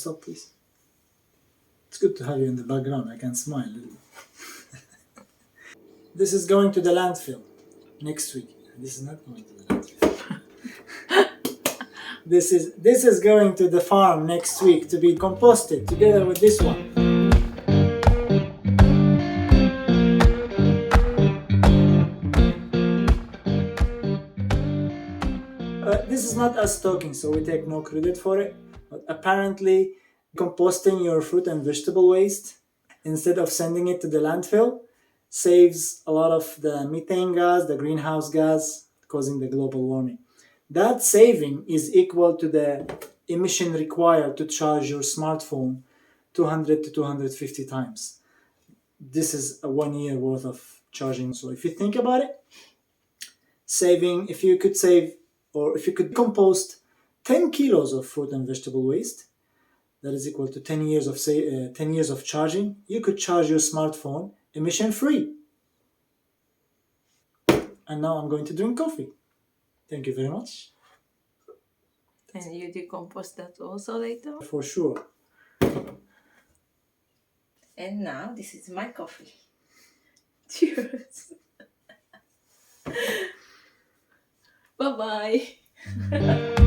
stop, please? It's good to have you in the background. I can smile a little. This is going to the landfill next week. This is not going to the landfill. This is going to the farm next week to be composted together with this one. This is not us talking, so we take no credit for it. But apparently, composting your fruit and vegetable waste instead of sending it to the landfill saves a lot of the methane gas, the greenhouse gas, causing the global warming. That saving is equal to the emission required to charge your smartphone 200 to 250 times. This is a 1 year worth of charging. So if you think about it, if you could compost 10 kilos of fruit and vegetable waste, that is equal to 10 years of charging, you could charge your smartphone emission free. And now I'm going to drink coffee. Thank you very much. And you decompose that also later? For sure. And now this is my coffee. Cheers. Bye-bye.